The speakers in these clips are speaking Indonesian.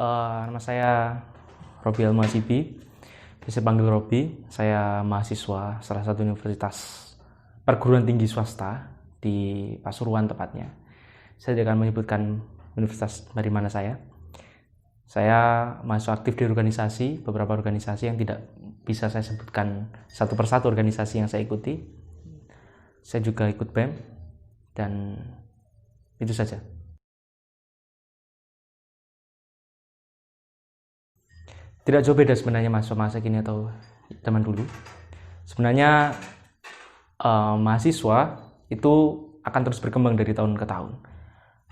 Nama saya Robi Almazibi, bisa panggil Robi. Saya mahasiswa salah satu universitas perguruan tinggi swasta di Pasuruan tepatnya. Saya tidak akan menyebutkan universitas dari mana saya. Saya mahasiswa aktif di organisasi, beberapa organisasi yang tidak bisa saya sebutkan satu persatu organisasi yang saya ikuti. Saya juga ikut BEM, dan itu saja. Tidak jauh beda sebenarnya masa kini atau zaman dulu. Sebenarnya mahasiswa itu akan terus berkembang dari tahun ke tahun.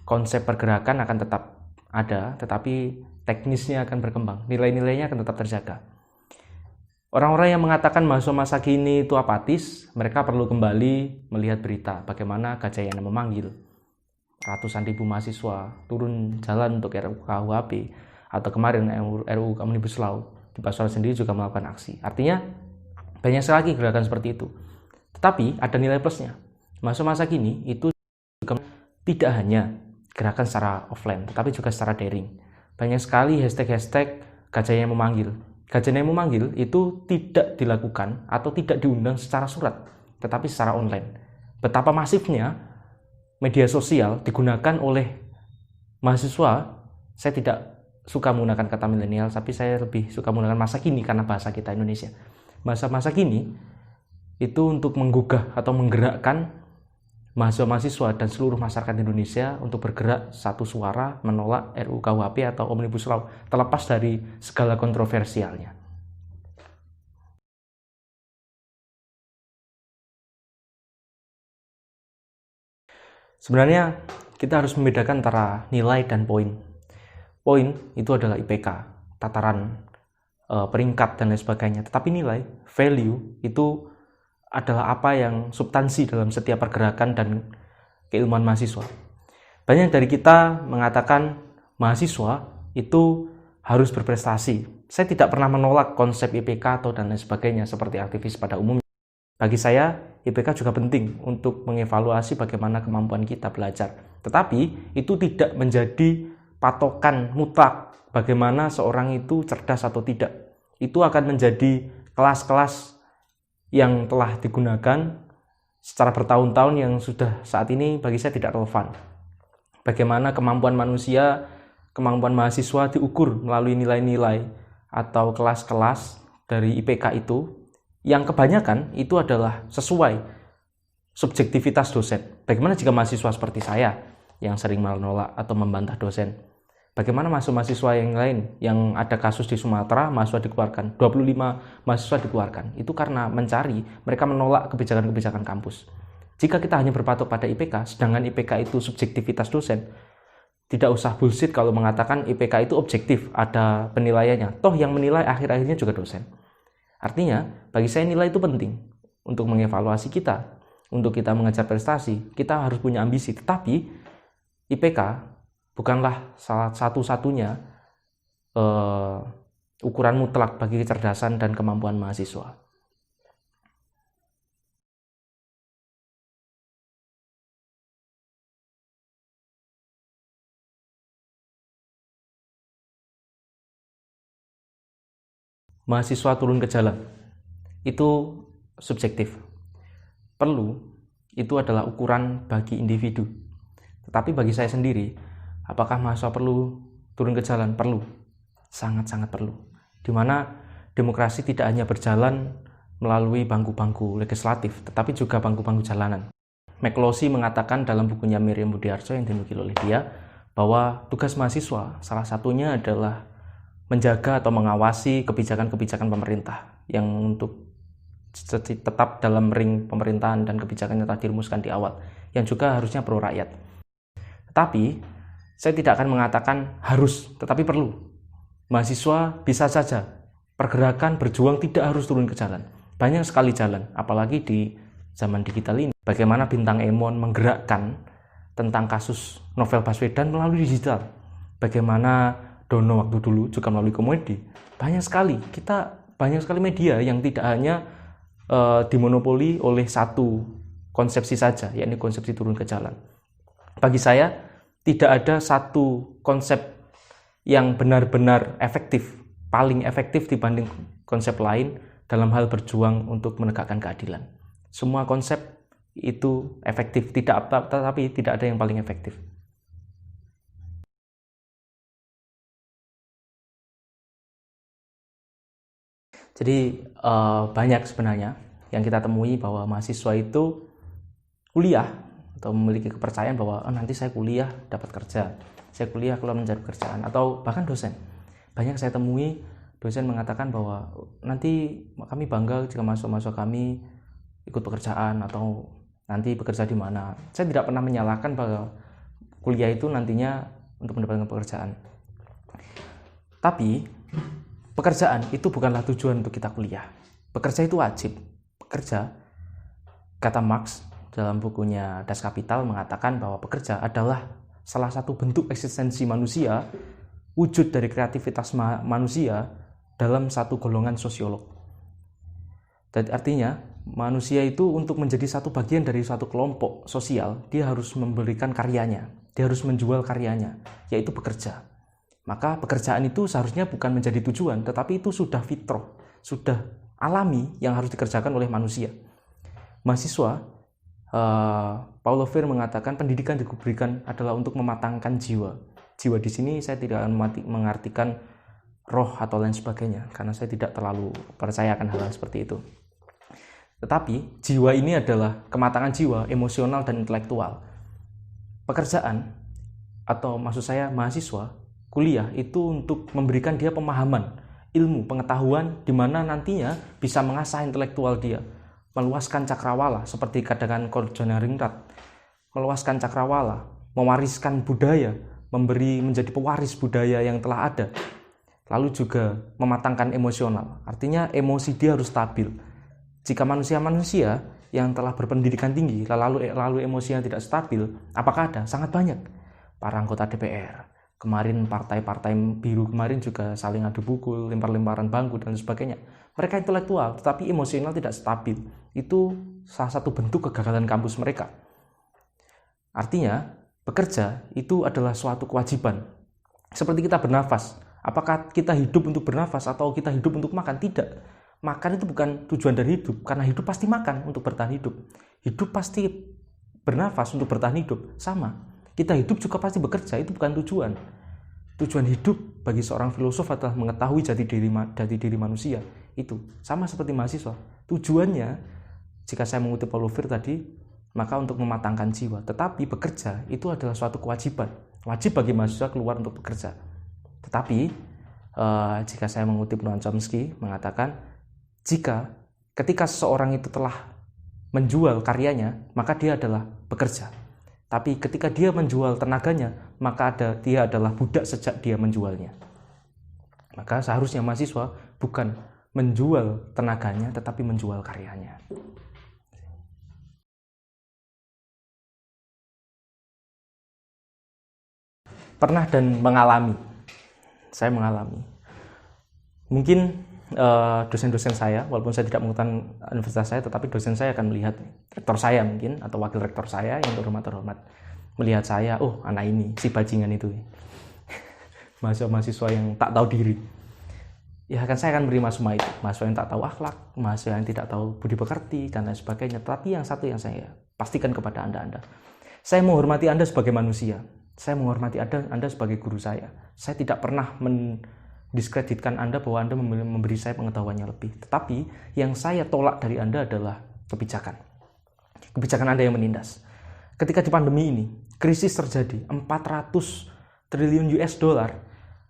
Konsep pergerakan akan tetap ada, tetapi teknisnya akan berkembang. Nilai-nilainya akan tetap terjaga. Orang-orang yang mengatakan mahasiswa masa kini itu apatis, mereka perlu kembali melihat berita bagaimana Gajah Yana memanggil ratusan ribu mahasiswa turun jalan untuk RUKUHP, atau kemarin RUU Omnibus Law di Pasuruan sendiri juga melakukan aksi. Artinya banyak sekali gerakan seperti itu. Tetapi ada nilai plusnya. Masa kini itu juga tidak hanya gerakan secara offline, tetapi juga secara daring. Banyak sekali hashtag Gajah Yana memanggil. Gajah Yana memanggil itu tidak dilakukan atau tidak diundang secara surat, tetapi secara online. Betapa masifnya media sosial digunakan oleh mahasiswa. Saya tidak suka menggunakan kata milenial, tapi saya lebih suka menggunakan masa kini karena bahasa kita Indonesia. Masa kini itu untuk menggugah atau menggerakkan mahasiswa-mahasiswa dan seluruh masyarakat Indonesia untuk bergerak satu suara menolak RUU KUHP atau Omnibus Law, terlepas dari segala kontroversialnya. Sebenarnya kita harus membedakan antara nilai dan poin. Poin itu adalah IPK, tataran peringkat dan lain sebagainya. Tetapi nilai, value itu adalah apa yang substansi dalam setiap pergerakan dan keilmuan mahasiswa. Banyak dari kita mengatakan mahasiswa itu harus berprestasi. Saya tidak pernah menolak konsep IPK atau dan lain sebagainya seperti aktivis pada umumnya. Bagi saya, IPK juga penting untuk mengevaluasi bagaimana kemampuan kita belajar. Tetapi itu tidak menjadi patokan mutlak bagaimana seorang itu cerdas atau tidak. Itu akan menjadi kelas-kelas yang telah digunakan secara bertahun-tahun yang sudah saat ini bagi saya tidak relevan. Bagaimana kemampuan manusia, kemampuan mahasiswa diukur melalui nilai-nilai atau kelas-kelas dari IPK itu, yang kebanyakan itu adalah sesuai subjektivitas dosen. Bagaimana jika mahasiswa seperti saya yang sering menolak atau membantah dosen? Bagaimana mahasiswa yang lain yang ada kasus di Sumatera, mahasiswa dikeluarkan, 25 mahasiswa dikeluarkan. Itu karena mereka menolak kebijakan-kebijakan kampus. Jika kita hanya berpatok pada IPK, sedangkan IPK itu subjektivitas dosen, tidak usah bullshit kalau mengatakan IPK itu objektif, ada penilaiannya. Toh yang menilai akhir-akhirnya juga dosen. Artinya, bagi saya nilai itu penting untuk mengevaluasi kita. Untuk kita mengejar prestasi, kita harus punya ambisi. Tetapi IPK bukanlah salah satu-satunya ukuran mutlak bagi kecerdasan dan kemampuan mahasiswa. Mahasiswa turun ke jalan itu subjektif. Perlu itu adalah ukuran bagi individu. Tetapi bagi saya sendiri, apakah mahasiswa perlu turun ke jalan? Perlu, sangat-sangat perlu. Di mana demokrasi tidak hanya berjalan melalui bangku-bangku legislatif, tetapi juga bangku-bangku jalanan. McCloskey mengatakan dalam bukunya Miriam Budiarso yang dinukil oleh dia, bahwa tugas mahasiswa salah satunya adalah menjaga atau mengawasi kebijakan-kebijakan pemerintah yang untuk tetap dalam ring pemerintahan dan kebijakan yang telah dirumuskan di awal, yang juga harusnya pro rakyat. Tetapi saya tidak akan mengatakan harus, tetapi perlu. Mahasiswa bisa saja pergerakan berjuang tidak harus turun ke jalan. Banyak sekali jalan, apalagi di zaman digital ini. Bagaimana Bintang Emon menggerakkan tentang kasus Novel Baswedan melalui digital. Bagaimana Dono waktu dulu juga melalui komedi. Banyak sekali media yang tidak hanya dimonopoli oleh satu konsepsi saja, yakni konsepsi turun ke jalan. Bagi saya tidak ada satu konsep yang benar-benar efektif, paling efektif dibanding konsep lain dalam hal berjuang untuk menegakkan keadilan. Semua konsep itu efektif, tetapi tidak ada yang paling efektif. Jadi banyak sebenarnya yang kita temui bahwa mahasiswa itu kuliah atau memiliki kepercayaan bahwa nanti saya kuliah dapat kerja, saya kuliah keluar mencari pekerjaan, atau bahkan dosen. Banyak saya temui dosen mengatakan bahwa nanti kami bangga jika mahasiswa kami ikut pekerjaan atau nanti bekerja di mana. Saya tidak pernah menyalahkan bahwa kuliah itu nantinya untuk mendapatkan pekerjaan. Tapi pekerjaan itu bukanlah tujuan untuk kita kuliah. Bekerja itu wajib. Bekerja, kata Marx dalam bukunya Das Kapital mengatakan bahwa bekerja adalah salah satu bentuk eksistensi manusia, wujud dari kreativitas manusia dalam satu golongan sosiolog. Jadi artinya manusia itu untuk menjadi satu bagian dari suatu kelompok sosial, dia harus memberikan karyanya, dia harus menjual karyanya, yaitu bekerja. Maka pekerjaan itu seharusnya bukan menjadi tujuan, tetapi itu sudah fitrah, sudah alami yang harus dikerjakan oleh manusia. Mahasiswa, Paulo Freire mengatakan pendidikan diberikan adalah untuk mematangkan jiwa. Jiwa di sini saya tidak akan mengartikan roh atau lain sebagainya, karena saya tidak terlalu percaya akan hal-hal seperti itu. Tetapi jiwa ini adalah kematangan jiwa, emosional dan intelektual. Pekerjaan, atau maksud saya mahasiswa, kuliah itu untuk memberikan dia pemahaman, ilmu, pengetahuan di mana nantinya bisa mengasah intelektual dia, meluaskan cakrawala seperti katakan Kordjonaringrat, meluaskan cakrawala, mewariskan budaya, menjadi pewaris budaya yang telah ada. Lalu juga mematangkan emosional, artinya emosi dia harus stabil. Jika manusia-manusia yang telah berpendidikan tinggi lalu emosinya tidak stabil, apakah ada? Sangat banyak. Para anggota DPR kemarin, partai-partai biru kemarin juga saling adu pukul, lempar-lemparan bangku dan sebagainya. Mereka intelektual tetapi emosional tidak stabil. Itu salah satu bentuk kegagalan kampus mereka. Artinya bekerja itu adalah suatu kewajiban. Seperti kita bernafas, apakah kita hidup untuk bernafas atau kita hidup untuk makan? Tidak. Makan itu bukan tujuan dari hidup, karena hidup pasti makan untuk bertahan hidup. Hidup pasti bernafas untuk bertahan hidup. Sama. Kita hidup juga pasti bekerja, itu bukan tujuan. Tujuan hidup bagi seorang filosof adalah mengetahui jati diri manusia. Itu sama seperti mahasiswa. Tujuannya, jika saya mengutip Paulo Freire tadi, maka untuk mematangkan jiwa. Tetapi bekerja itu adalah suatu kewajiban. Wajib bagi mahasiswa keluar untuk bekerja. Tetapi jika saya mengutip Noam Chomsky mengatakan, ketika seseorang itu telah menjual karyanya, maka dia adalah bekerja. Tapi ketika dia menjual tenaganya, maka dia adalah budak sejak dia menjualnya. Maka seharusnya mahasiswa bukan menjual tenaganya, tetapi menjual karyanya. Pernah dan mengalami. Saya mengalami. Mungkin dosen-dosen saya, walaupun saya tidak mengetahui universitas saya, tetapi dosen saya akan melihat, rektor saya mungkin, atau wakil rektor saya yang terhormat, melihat saya, oh anak ini, si bajingan itu. Mahasiswa yang tak tahu diri. Ya kan saya akan menerima semua itu. Mahasiswa yang tak tahu akhlak, mahasiswa yang tidak tahu budi pekerti, dan lain sebagainya. Tapi yang satu yang saya pastikan kepada Anda. Saya menghormati Anda sebagai manusia. Saya menghormati Anda sebagai guru saya. Saya tidak pernah diskreditkan Anda bahwa Anda memberi saya pengetahuannya lebih. Tetapi yang saya tolak dari Anda adalah kebijakan. Kebijakan Anda yang menindas. Ketika di pandemi ini, krisis terjadi, 400 triliun US dollar,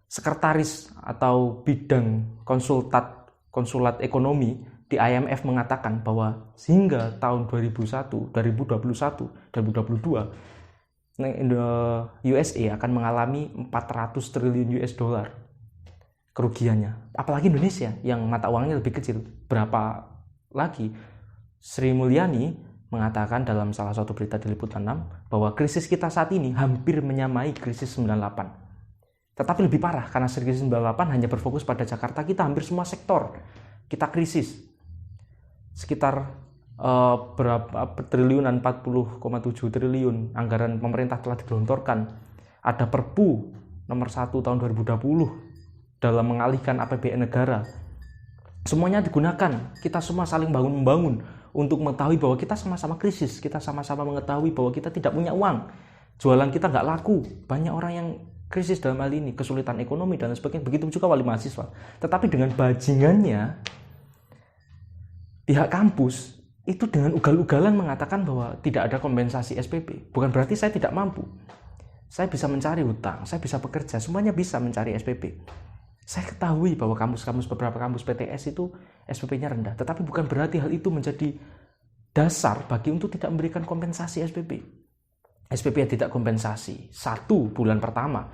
sekretaris atau bidang konsulat ekonomi di IMF mengatakan bahwa hingga tahun 2021, 2022, USA akan mengalami 400 triliun US dollar kerugiannya. Apalagi Indonesia yang mata uangnya lebih kecil. Berapa lagi? Sri Mulyani mengatakan dalam salah satu berita di Liputan 6 bahwa krisis kita saat ini hampir menyamai krisis 98. Tetapi lebih parah karena krisis 98 hanya berfokus pada Jakarta, kita hampir semua sektor kita krisis. Sekitar berapa triliunan, 40,7 triliun anggaran pemerintah telah digelontorkan. Ada Perpu nomor 1 tahun 2020 dalam mengalihkan APBN negara. Semuanya digunakan, kita semua saling bangun-membangun untuk mengetahui bahwa kita sama-sama krisis, kita sama-sama mengetahui bahwa kita tidak punya uang, jualan kita nggak laku, banyak orang yang krisis dalam hal ini, kesulitan ekonomi dan sebagainya, begitu juga wali mahasiswa. Tetapi dengan bajingannya, pihak kampus itu dengan ugal-ugalan mengatakan bahwa tidak ada kompensasi SPP. Bukan berarti saya tidak mampu, saya bisa mencari hutang, saya bisa bekerja, semuanya bisa mencari SPP. Saya ketahui bahwa beberapa kampus PTS itu SPP-nya rendah, tetapi bukan berarti hal itu menjadi dasar bagi untuk tidak memberikan kompensasi SPP. SPP yang tidak kompensasi. 1 bulan pertama,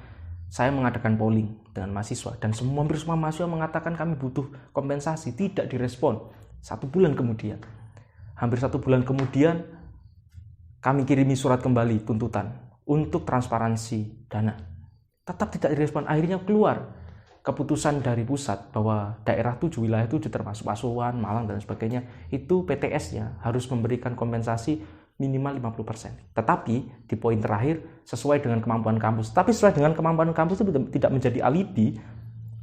saya mengadakan polling dengan mahasiswa, dan hampir semua mahasiswa mengatakan kami butuh kompensasi, tidak direspon. 1 bulan kemudian, hampir 1 bulan kemudian, kami kirimi surat kembali tuntutan untuk transparansi dana. Tetap tidak direspon, akhirnya keluar keputusan dari pusat bahwa daerah 7, wilayah 7 termasuk Pasuruan, Malang dan sebagainya, itu PTS-nya harus memberikan kompensasi minimal 50%. Tetapi di poin terakhir sesuai dengan kemampuan kampus. Tapi sesuai dengan kemampuan kampus itu tidak menjadi alibi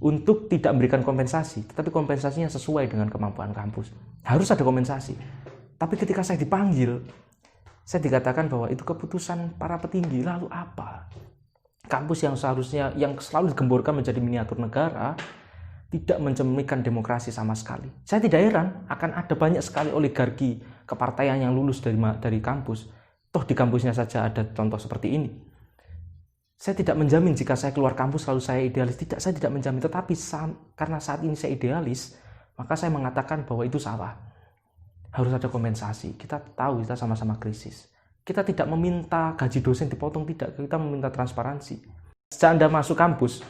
untuk tidak memberikan kompensasi, tetapi kompensasinya sesuai dengan kemampuan kampus. Harus ada kompensasi. Tapi ketika saya dipanggil, saya dikatakan bahwa itu keputusan para petinggi. Lalu apa? Kampus yang seharusnya, yang selalu digemborkan menjadi miniatur negara, tidak mencerminkan demokrasi sama sekali. Saya tidak heran akan ada banyak sekali oligarki kepartaian yang lulus dari kampus. Toh di kampusnya saja ada contoh seperti ini. Saya tidak menjamin jika saya keluar kampus lalu saya idealis. Tidak, saya tidak menjamin. Tetapi karena saat ini saya idealis, maka saya mengatakan bahwa itu salah. Harus ada kompensasi. Kita tahu kita sama-sama krisis. Kita tidak meminta gaji dosen dipotong, tidak. Kita meminta transparansi. Sejak Anda masuk kampus,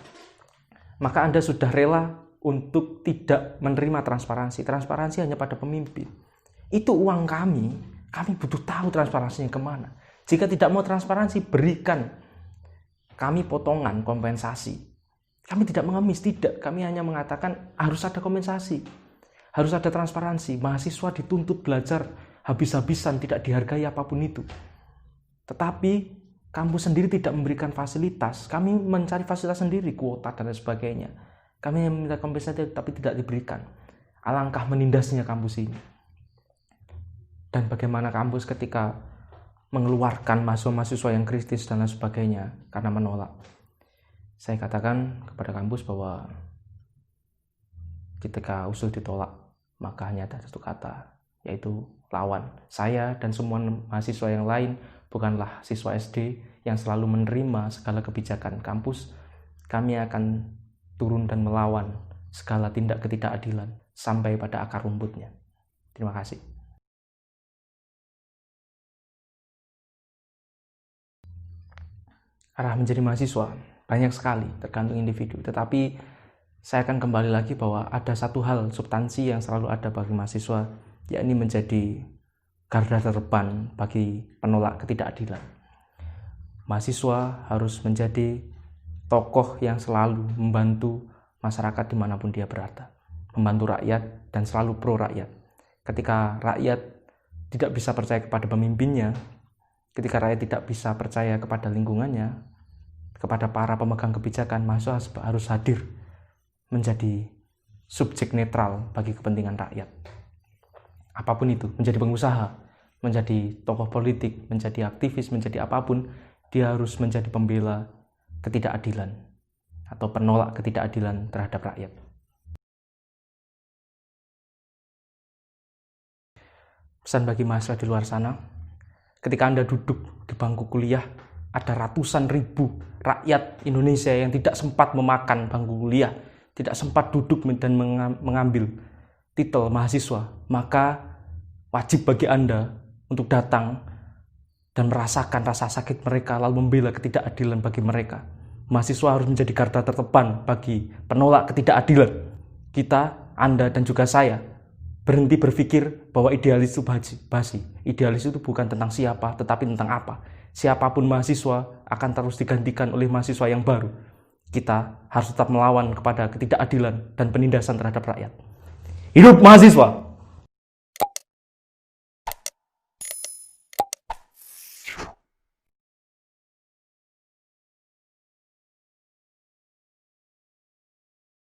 maka Anda sudah rela untuk tidak menerima transparansi. Transparansi hanya pada pemimpin. Itu uang kami butuh tahu transparansinya kemana. Jika tidak mau transparansi, berikan kami potongan kompensasi. Kami tidak mengemis, tidak. Kami hanya mengatakan harus ada kompensasi. Harus ada transparansi. Mahasiswa dituntut belajar habis-habisan, tidak dihargai apapun itu. Tetapi kampus sendiri tidak memberikan fasilitas. Kami mencari fasilitas sendiri, kuota dan sebagainya. Kami yang meminta kompensasi tapi tidak diberikan. Alangkah menindasnya kampus ini. Dan bagaimana kampus ketika mengeluarkan mahasiswa yang kritis dan lain sebagainya karena menolak. Saya katakan kepada kampus bahwa ketika usul ditolak, maka hanya ada satu kata, yaitu lawan. Saya dan semua mahasiswa yang lain bukanlah siswa SD yang selalu menerima segala kebijakan kampus. Kami akan turun dan melawan segala tindak ketidakadilan sampai pada akar rumputnya. Terima kasih. Arah menjadi mahasiswa banyak sekali, tergantung individu. Tetapi saya akan kembali lagi bahwa ada satu hal substansi yang selalu ada bagi mahasiswa, yakni menjadi garda terdepan bagi penolak ketidakadilan. Mahasiswa harus menjadi tokoh yang selalu membantu masyarakat dimanapun dia berada, membantu rakyat dan selalu pro rakyat. Ketika rakyat tidak bisa percaya kepada pemimpinnya, ketika rakyat tidak bisa percaya kepada lingkungannya, kepada para pemegang kebijakan, mahasiswa harus hadir menjadi subjek netral bagi kepentingan rakyat. Apapun itu, menjadi pengusaha, menjadi tokoh politik, menjadi aktivis, menjadi apapun, dia harus menjadi pembela ketidakadilan atau penolak ketidakadilan terhadap rakyat. Pesan bagi mahasiswa di luar sana, ketika Anda duduk di bangku kuliah, ada ratusan ribu rakyat Indonesia yang tidak sempat memakan bangku kuliah, tidak sempat duduk dan mengambil titel mahasiswa, maka wajib bagi Anda untuk datang dan merasakan rasa sakit mereka, lalu membela ketidakadilan bagi mereka. Mahasiswa harus menjadi garda terdepan bagi penolak ketidakadilan. Kita, Anda, dan juga saya berhenti berpikir bahwa idealis itu basi. Idealis itu bukan tentang siapa, tetapi tentang apa. Siapapun mahasiswa akan terus digantikan oleh mahasiswa yang baru. Kita harus tetap melawan kepada ketidakadilan dan penindasan terhadap rakyat. Hidup mahasiswa!